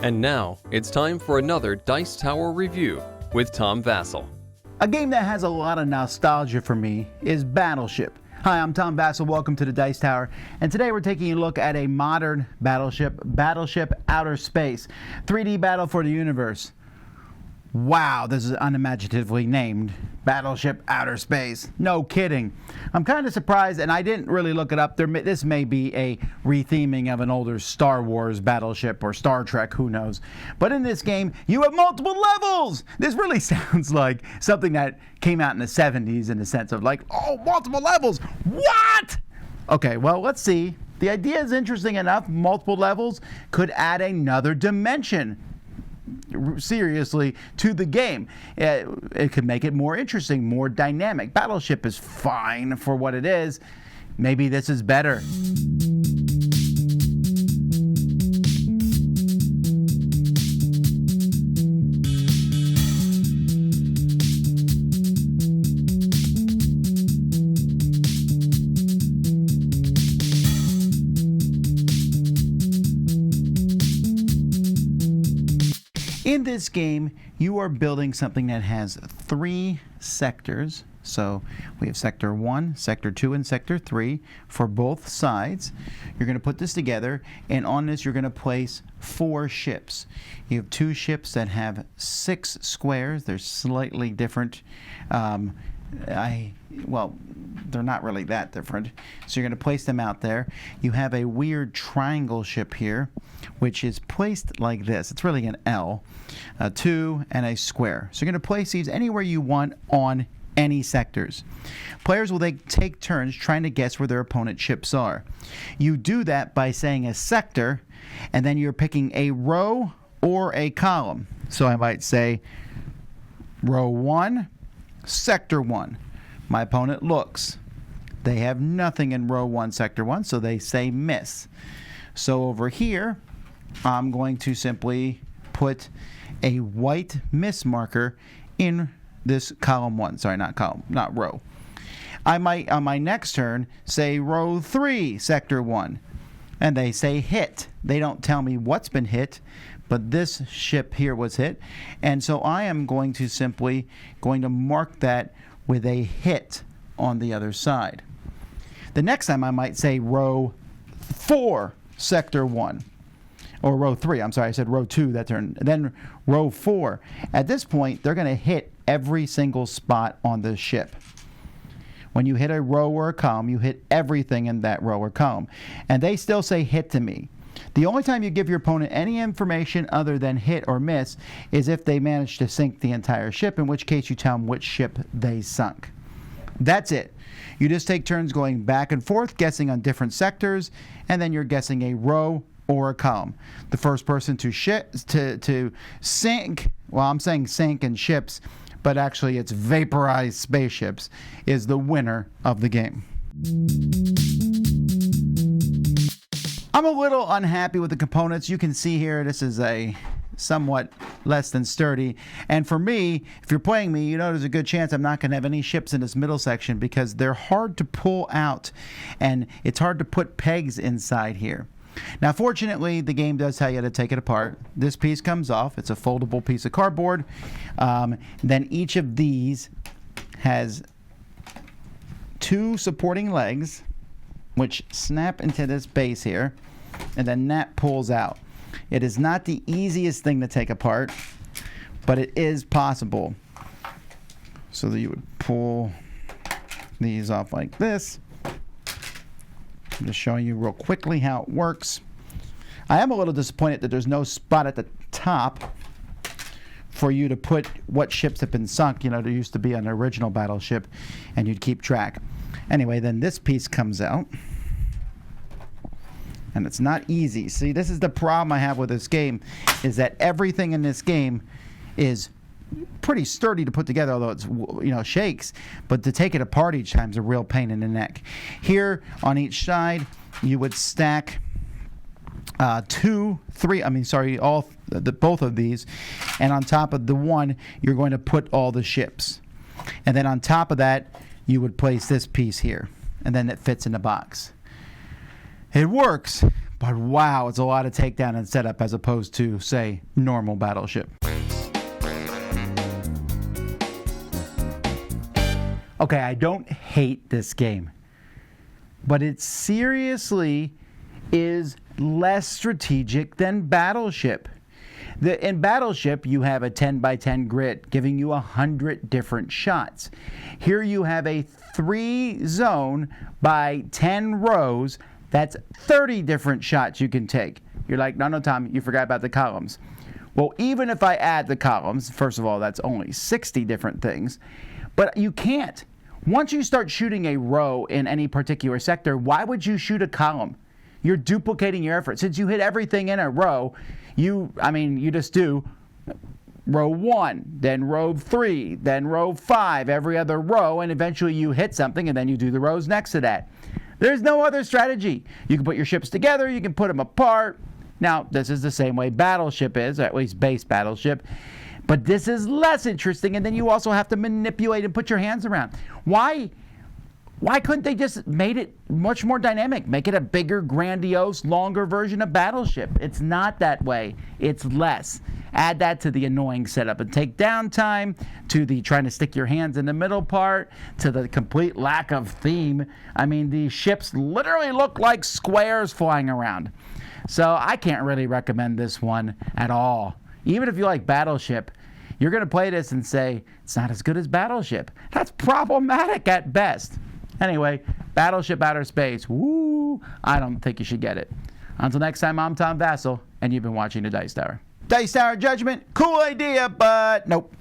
And now, it's time for another Dice Tower review with Tom Vasel. A game that has a lot of nostalgia for me is Battleship. Hi, I'm Tom Vasel. Welcome to the Dice Tower. And today we're taking a look at a modern Battleship, Battleship Outer Space. 3D Battle for the Universe. Wow, this is unimaginatively named. Battleship Outer Space. No kidding. I'm kind of surprised, and I didn't really look it up. This may be a retheming of an older Star Wars battleship or Star Trek, who knows. But in this game, you have multiple levels! This really sounds like something that came out in the 70s in the sense of like, oh, multiple levels! What? Okay, well, let's see. The idea is interesting enough. Multiple levels could add another dimension, seriously, to the game. It could make it more interesting, more dynamic. Battleship is fine for what it is. Maybe this is better. In this game, you are building something that has 3 sectors. So we have Sector 1, Sector 2, and Sector 3 for both sides. You're going to put this together, and on this you're going to place 4 ships. You have 2 ships that have 6 squares. They're slightly different. Well, they're not really that different. So you're going to place them out there. You have a weird triangle ship here, which is placed like this. It's really an L, a 2, and a square. So you're going to place these anywhere you want on any sectors. Players will take turns trying to guess where their opponent's ships are. You do that by saying a sector, and then you're picking a row or a column. So I might say row 1, sector 1. My opponent looks. They have nothing in row 1, sector 1, so they say miss. So over here, I'm going to simply put a white miss marker in this column 1. Sorry, not row. I might, on my next turn, say row 3, sector 1, and they say hit. They don't tell me what's been hit, but this ship here was hit, and so I am going to mark that with a hit on the other side. The next time I might say row 4, sector 1. Or row 3, I'm sorry, I said row 2 that turn. Then row 4. At this point, they're going to hit every single spot on the ship. When you hit a row or a column, you hit everything in that row or column. And they still say hit to me. The only time you give your opponent any information other than hit or miss is if they manage to sink the entire ship, in which case you tell them which ship they sunk. That's it. You just take turns going back and forth, guessing on different sectors, and then you're guessing a row or a column. The first person to sink, well, I'm saying sink in ships, but actually it's vaporized spaceships, is the winner of the game. I'm a little unhappy with the components. You can see here this is a somewhat less than sturdy. And for me, if you're playing me, you know there's a good chance I'm not going to have any ships in this middle section because they're hard to pull out and it's hard to put pegs inside here. Now, fortunately, the game does tell you to take it apart. This piece comes off. It's a foldable piece of cardboard. Then each of these has 2 supporting legs, which snap into this base here, and then that pulls out. It is not the easiest thing to take apart, but it is possible. So that you would pull these off like this. I'm just showing you real quickly how it works. I am a little disappointed that there's no spot at the top for you to put what ships have been sunk. You know, there used to be an original Battleship, and you'd keep track. Anyway, then this piece comes out. And it's not easy. See, this is the problem I have with this game, is that everything in this game is pretty sturdy to put together, although it's, you know, shakes. But to take it apart each time is a real pain in the neck. Here, on each side, you would stack both of these. And on top of the one, you're going to put all the ships. And then on top of that, you would place this piece here. And then it fits in the box. It works, But wow, it's a lot of takedown and setup as opposed to, say, normal Battleship. Okay, I don't hate this game, but it seriously is less strategic than Battleship. In Battleship, you have a 10 by 10 grid giving you 100 different shots. Here you have a 3 zone by 10 rows. That's 30 different shots you can take. You're like, no, Tom, you forgot about the columns. Well, even if I add the columns, first of all, that's only 60 different things. But you can't. Once you start shooting a row in any particular sector, why would you shoot a column? You're duplicating your effort. Since you hit everything in a row, you just do row 1, then row 3, then row 5, every other row, and eventually you hit something, and then you do the rows next to that. There's no other strategy. You can put your ships together, you can put them apart. Now, this is the same way Battleship is, or at least base Battleship. But this is less interesting, and then you also have to manipulate and put your hands around. Why couldn't they just made it much more dynamic? Make it a bigger, grandiose, longer version of Battleship. It's not that way. It's less. Add that to the annoying setup and take down time, to the trying to stick your hands in the middle part, to the complete lack of theme. I mean, the ships literally look like squares flying around. So I can't really recommend this one at all. Even if you like Battleship, you're going to play this and say, it's not as good as Battleship. That's problematic at best. Anyway, Battleship Outer Space, woo, I don't think you should get it. Until next time, I'm Tom Vasel, and you've been watching the Dice Tower. Dice Tower Judgment, cool idea, but nope.